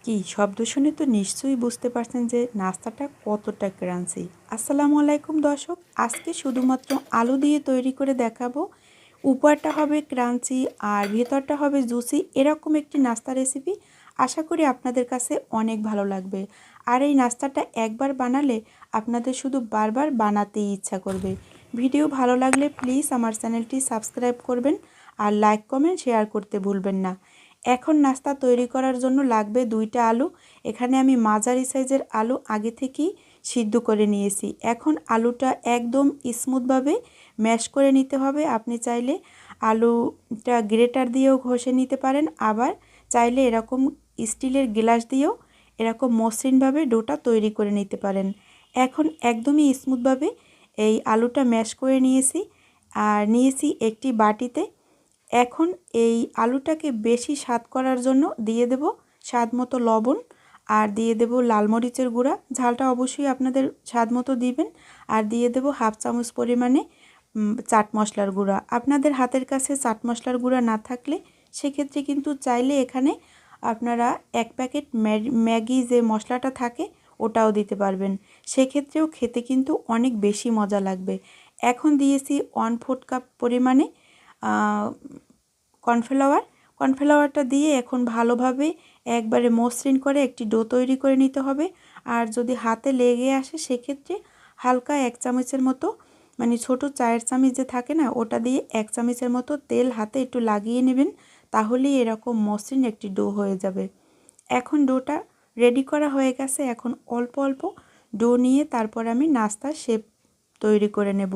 কি শব্দ শুনে তো নিশ্চয়ই বুঝতে পারছেন যে নাস্তাটা কতটা ক্রাঞ্চি। আসসালামু আলাইকুম দর্শক, আজকে শুধুমাত্র আলু দিয়ে তৈরি করে দেখাবো। উপরটা হবে ক্রাঞ্চি আর ভেতরটা হবে জুসি, এরকম একটি নাস্তা রেসিপি। আশা করি আপনাদের কাছে অনেক ভালো লাগবে। আর এই নাস্তাটা একবার বানালে আপনাদের শুধু বারবার বানাতেই ইচ্ছা করবে। ভিডিও ভালো লাগলে প্লিজ আমার চ্যানেলটি সাবস্ক্রাইব করবেন আর লাইক কমেন্ট শেয়ার করতে ভুলবেন না। এখন নাস্তা তৈরি করার জন্য লাগবে 2টা আলু। এখানে আমি মাঝারি সাইজের আলু আগে থেকেই সিদ্ধ করে নিয়েছি। এখন আলুটা একদম স্মুথভাবে ম্যাশ করে নিতে হবে। আপনি চাইলে আলুটা গ্রেটার দিয়েও ঘষে নিতে পারেন, আবার চাইলে এরকম স্টিলের গ্লাস দিয়েও এরকম মসৃণভাবে ডোটা তৈরি করে নিতে পারেন। এখন একদমই স্মুথভাবে এই আলুটা ম্যাশ করে নিয়েছি আর নিয়েছি একটি বাটিতে। এখন এই আলুটাকে বেশি স্বাদ করার জন্য দিয়ে দেব স্বাদ মতো লবণ আর দিয়ে দেব লাল মরিচের গুঁড়া। ঝালটা অবশ্যই আপনাদের স্বাদ মতো দিবেন। আর দিয়ে দেব হাফ চামচ পরিমাণে চাট মশলার গুঁড়া। আপনাদের হাতের কাছে চাট মশলার গুঁড়া না থাকলে সেক্ষেত্রে কিন্তু চাইলে এখানে আপনারা 1 প্যাকেট ম্যাগি যে মশলাটা থাকে ওটাও দিতে পারবেন। সেক্ষেত্রেও খেতে কিন্তু অনেক বেশি মজা লাগবে। এখন দিয়েছি 1/4 কাপ পরিমাণে কর্নফ্লাওয়ারটা দিয়ে এখন ভালোভাবে একবারে মসৃণ করে একটি ডো তৈরি করে নিতে হবে। আর যদি হাতে লেগে আসে সেক্ষেত্রে হালকা 1 চামচের মতো, মানে ছোটো চায়ের চামচ যে থাকে না, ওটা দিয়ে 1 চামচের মতো তেল হাতে একটু লাগিয়ে নেবেন। তাহলেই এরকম মসৃণ একটি ডো হয়ে যাবে। এখন ডোটা রেডি করা হয়ে গেছে। এখন অল্প অল্প ডো নিয়ে তারপর আমি নাস্তার শেপ তৈরি করে নেব।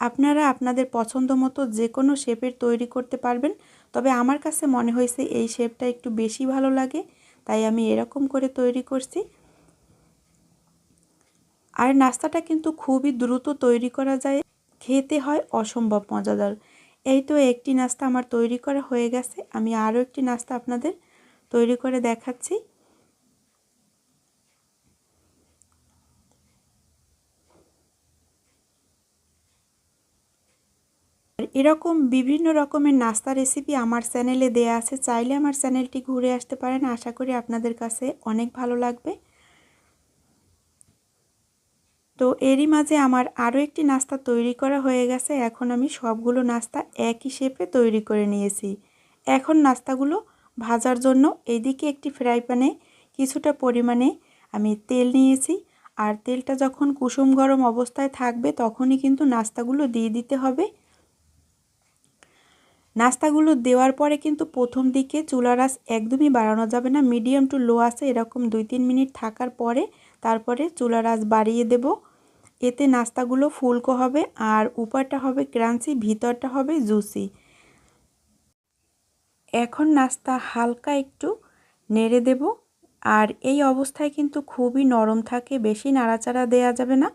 আপনারা আপনাদের পছন্দ মতো যে কোনো শেপের তৈরি করতে পারবেন, তবে আমার কাছে মনে হয়েছে এই শেপটা একটু বেশি ভালো লাগে, তাই আমি এরকম করে তৈরি করছি। আর নাস্তাটা কিন্তু খুবই দ্রুত তৈরি করা যায়, খেতে হয় অসম্ভব মজাদার। এই তো একটি নাস্তা আমার তৈরি করা হয়ে গেছে। আমি আরও একটি নাস্তা আপনাদের তৈরি করে দেখাচ্ছি। এরকম বিভিন্ন রকমের নাস্তা রেসিপি আমার চ্যানেলে দেয়া আছে, চাইলে আমার চ্যানেলটি ঘুরে আসতে পারেন। আশা করি আপনাদের কাছে অনেক ভালো লাগবে। তো এরই মাঝে আমার আরও একটি নাস্তা তৈরি করা হয়ে গেছে। এখন আমি সবগুলো নাস্তা একই শেপে তৈরি করে নিয়েছি। এখন নাস্তাগুলো ভাজার জন্য এইদিকে একটি ফ্রাই প্যানে কিছুটা পরিমাণে আমি তেল নিয়েছি। আর তেলটা যখন কুসুম গরম অবস্থায় থাকবে তখনই কিন্তু নাস্তাগুলো দিয়ে দিতে হবে। নাস্তাগুলো দেওয়ার পরে কিন্তু প্রথম দিকে চুলার আঁচ একদমই বাড়ানো যাবে না, মিডিয়াম টু লো আছে এরকম 2-3 মিনিট থাকার পরে তারপরে চুলার আঁচ বাড়িয়ে দেব। এতে নাস্তাগুলো ফুলকো হবে আর উপরটা হবে ক্রাঞ্চি, ভিতরটা হবে জুসি। এখন নাস্তা হালকা একটু নেড়ে দেব। আর এই অবস্থায় কিন্তু খুবই নরম থাকে, বেশি নাড়াচাড়া দেয়া যাবে না।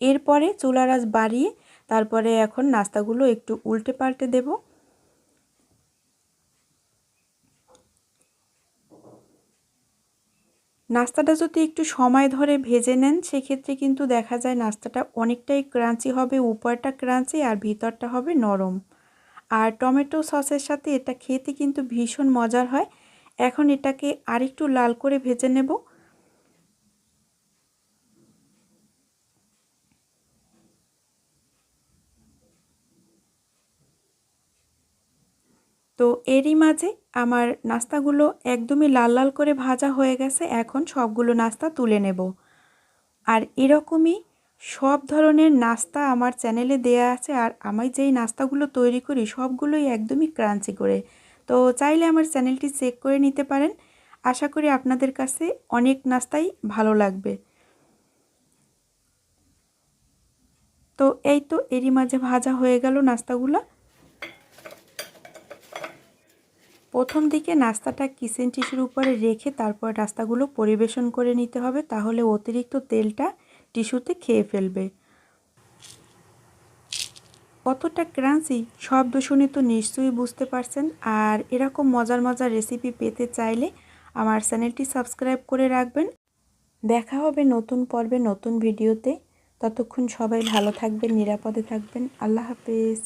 এরপরে চুলার আঁচ বাড়িয়ে তারপরে এখন নাস্তাগুলো একটু উল্টে পাল্টে দেব। নাস্তাটা যদি একটু সময় ধরে ভেজে নেন সেক্ষেত্রে কিন্তু দেখা যায় নাস্তাটা অনেকটাই ক্রাঞ্চি হবে, উপরটা ক্রাঞ্চি আর ভিতরটা হবে নরম। আর টমেটো সসের সাথে এটা খেতে কিন্তু ভীষণ মজার হয়। এখন এটাকে আরেকটু লাল করে ভেজে নেব। তো এরই মাঝে আমার নাস্তাগুলো একদমই লাল লাল করে ভাজা হয়ে গেছে। এখন সবগুলো নাস্তা তুলে নেব। আর এরকমই সব ধরনের নাস্তা আমার চ্যানেলে দেয়া আছে। আর আমি যেই নাস্তাগুলো তৈরি করি সবগুলোই একদমই ক্রাঞ্চি করে। তো চাইলে আমার চ্যানেলটি চেক করে নিতে পারেন। আশা করি আপনাদের কাছে অনেক নাস্তাই ভালো লাগবে। তো এই তো এরই মাঝে ভাজা হয়ে গেল নাস্তাগুলো। প্রথম দিকে নাস্তাটা কিচেন টিস্যুর উপরে রেখে তারপর নাস্তাগুলো পরিবেশন করে নিতে হবে, তাহলে অতিরিক্ত তেলটা টিস্যুতে খেয়ে ফেলবে। কতটা ক্রাঞ্চি শব্দ শুনে তো নিশ্চয়ই বুঝতে পারছেন। আর এরকম মজার মজার রেসিপি পেতে চাইলে আমার চ্যানেলটি সাবস্ক্রাইব করে রাখবেন। দেখা হবে নতুন পর্বে নতুন ভিডিওতে। ততক্ষণ সবাই ভালো থাকবেন, নিরাপদে থাকবেন। আল্লাহ হাফেজ।